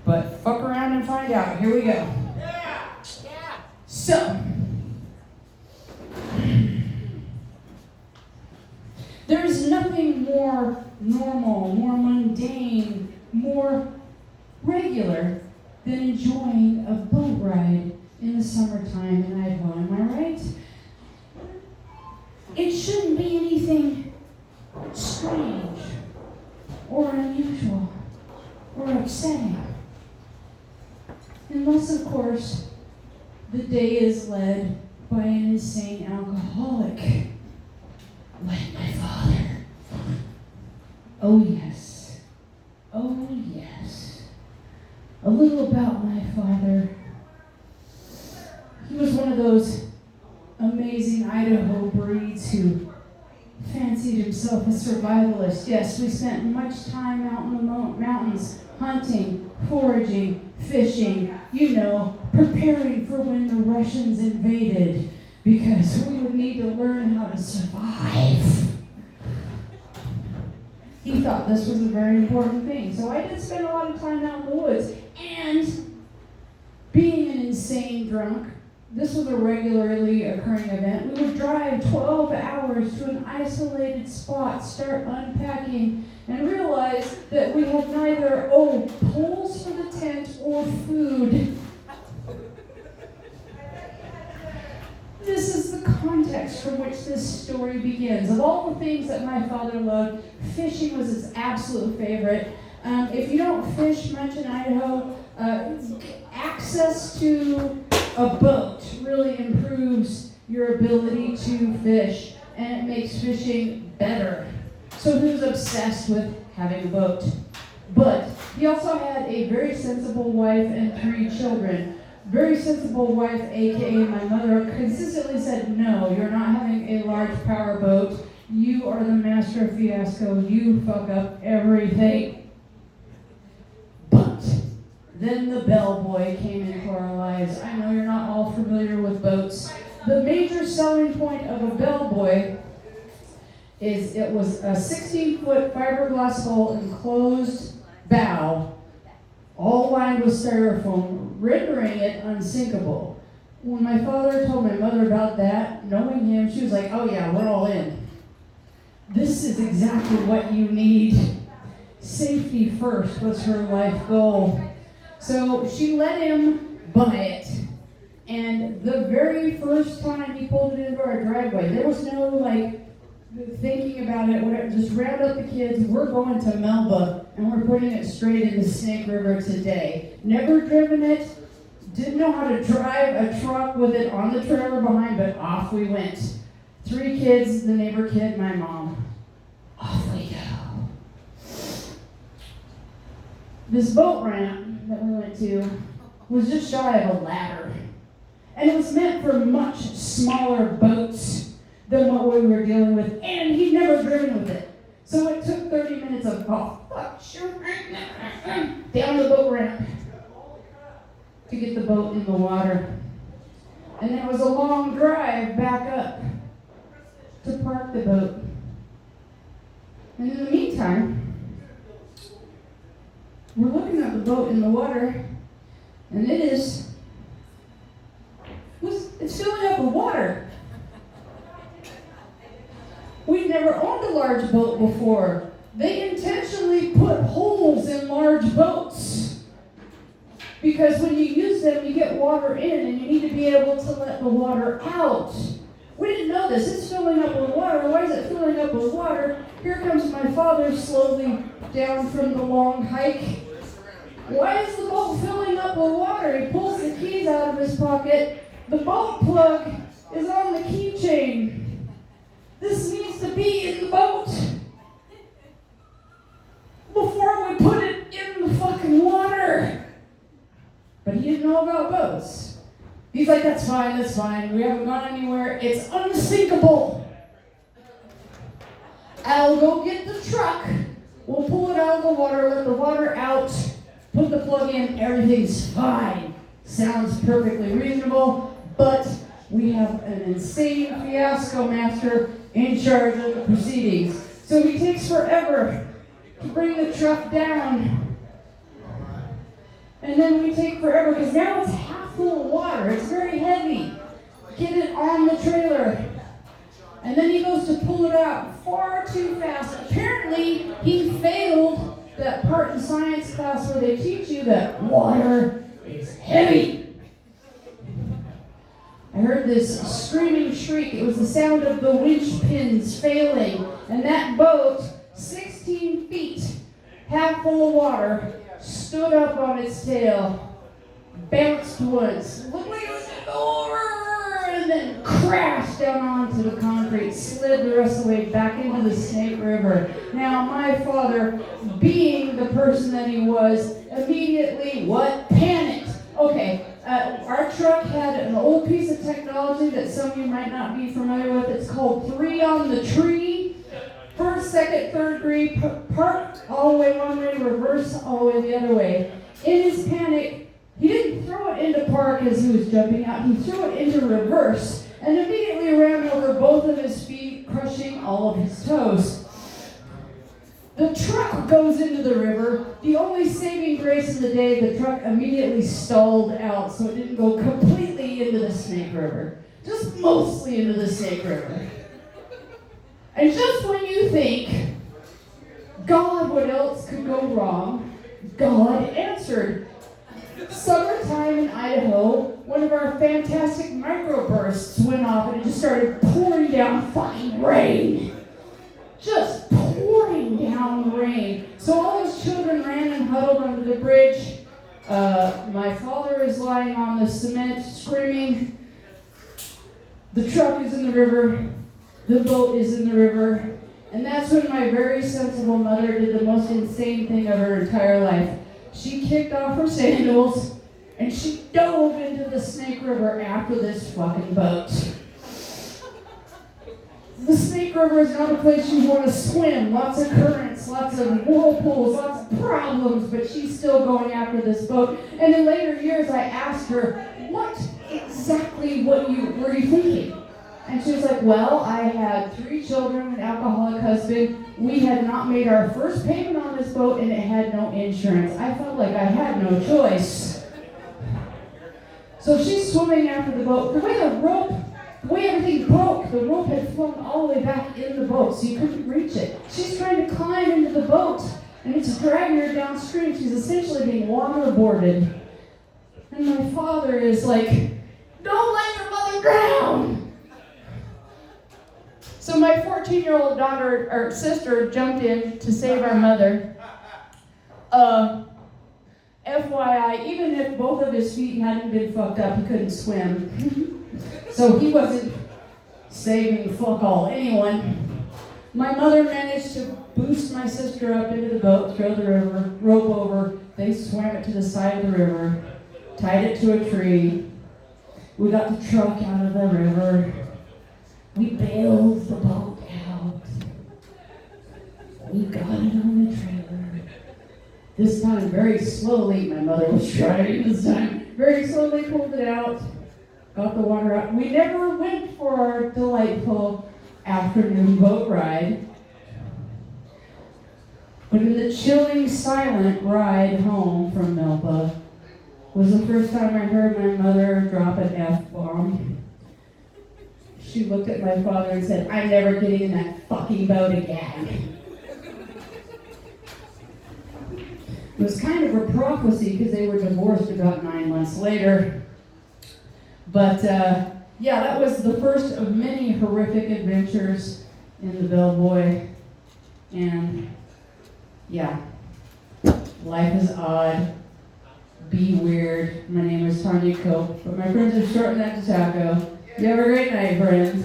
But fuck around and find out. Here we go. Yeah. Yeah. So, there's nothing more normal, more mundane, more regular than enjoying a boat ride in the summertime in Idaho. Am I right? It shouldn't be anything strange or unusual or upsetting. Unless, of course, the day is led by an insane alcoholic like my father. Oh yes. Oh yes. A little about my father. He was one of those amazing Idaho breeds who fancied himself a survivalist. Yes, we spent much time out in the mountains, hunting, foraging, fishing, preparing for when the Russians invaded, because we would need to learn how to survive. He thought this was a very important thing. So I did spend a lot of time out in the woods. And being an insane drunk, this was a regularly occurring event. We would drive 12 hours to an isolated spot, start unpacking, and realize that we had neither, poles for the tent or food. This is the context from which this story begins. Of all the things that my father loved, fishing was his absolute favorite. If you don't fish much in Idaho, access to a boat really improves your ability to fish, and it makes fishing better. So he was obsessed with having a boat. But he also had a very sensible wife and 3 children. Very sensible wife, aka my mother, consistently said, no, you're not having a large power boat. You are the master of fiasco. You fuck up everything. But then the bellboy came into our lives. I know you're not all familiar with boats. The major selling point of a bellboy is it was a 16-foot fiberglass hull enclosed bow, all lined with styrofoam, rendering it unsinkable. When my father told my mother about that, knowing him, she was like, oh yeah, we're all in. This is exactly what you need. Safety first was her life goal. So she let him buy it. And the very first time he pulled it into our driveway, there was no thinking about it, whatever. Just round up the kids. We're going to Melba, and we're putting it straight into Snake River today. Never driven it. Didn't know how to drive a truck with it on the trailer behind, but off we went. 3 kids, the neighbor kid, my mom. Off we go. This boat ramp that we went to was just shy of a ladder. And it was meant for much smaller boats than what we were dealing with, and he'd never driven with it. So it took 30 minutes of, down the boat ramp to get the boat in the water. And then it was a long drive back up to park the boat. And in the meantime, we're looking at the boat in the water, and it's filling up with water. We've never owned a large boat before. They intentionally put holes in large boats because when you use them, you get water in, and you need to be able to let the water out. We didn't know this. It's filling up with water. Why is it filling up with water? Here comes my father slowly down from the long hike. Why is the boat filling up with water? He pulls the keys out of his pocket. The boat plug is on the keychain. This needs to be in the boat before we put it in the fucking water. But he didn't know about boats. He's like, that's fine. We haven't gone anywhere. It's unsinkable. I'll go get the truck. We'll pull it out of the water, let the water out, put the plug in, everything's fine. Sounds perfectly reasonable, but we have an insane fiasco master in charge of the proceedings. So he takes forever to bring the truck down. And then we take forever because now it's half full of water. It's very heavy. Get it on the trailer. And then he goes to pull it out far too fast. Apparently, he failed that part in science class where they teach you that water is heavy. I heard this screaming shriek. It was the sound of the winch pins failing. And that boat, 16 feet, half full of water, stood up on its tail, bounced once, looked like it was going to go over, and then crashed down onto the concrete, slid the rest of the way back into the Snake River. Now, my father, being the person that he was, immediately, panicked. Okay, our truck had an old piece of technology that some of you might not be familiar with. It's called 3 on the tree. First, second, third degree, park all the way one way, reverse all the way the other way. In his panic, he didn't throw it into park as he was jumping out. He threw it into reverse and immediately ran over both of his feet, crushing all of his toes. The truck goes into the river. The only saving grace of the day, the truck immediately stalled out so it didn't go completely into the Snake River. Just mostly into the Snake River. And just when you think, God, what else could go wrong? God answered. Summertime in Idaho, one of our fantastic microbursts went off and it just started pouring down fucking rain. Just pouring down rain. So all those children ran and huddled under the bridge. My father is lying on the cement screaming. The truck is in the river. The boat is in the river. And that's when my very sensible mother did the most insane thing of her entire life. She kicked off her sandals and she dove into the Snake River after this fucking boat. The Snake River is not a place you want to swim. Lots of currents, lots of whirlpools, lots of problems, but she's still going after this boat. And in later years, I asked her, what exactly were you thinking? And she was like, well, I had 3 children, an alcoholic husband. We had not made our first payment on this boat, and it had no insurance. I felt like I had no choice. So she's swimming after the boat. The way everything broke, the rope had flown all the way back in the boat, so you couldn't reach it. She's trying to climb into the boat, and it's dragging her downstream. She's essentially being waterboarded. And my father is like, don't let your mother drown! So my 14-year-old daughter or sister jumped in to save our mother. FYI, even if both of his feet hadn't been fucked up, he couldn't swim. So he wasn't saving fuck all anyone. My mother managed to boost my sister up into the boat, throw the rope over. They swam it to the side of the river, tied it to a tree. We got the truck out of the river. We bailed the boat out. We got it on the trailer. This time, very slowly, my mother was trying this time, very slowly pulled it out, got the water out. We never went for our delightful afternoon boat ride. But in the chilling, silent ride home from Melba was the first time I heard my mother drop an F-bomb. She looked at my father and said, I'm never getting in that fucking boat again. It was kind of a prophecy because they were divorced about 9 months later. But that was the first of many horrific adventures in the Bellboy. And life is odd. Be weird. My name is Tanya Cope, but my friends have shortened that to Taco. You have a great night, friends.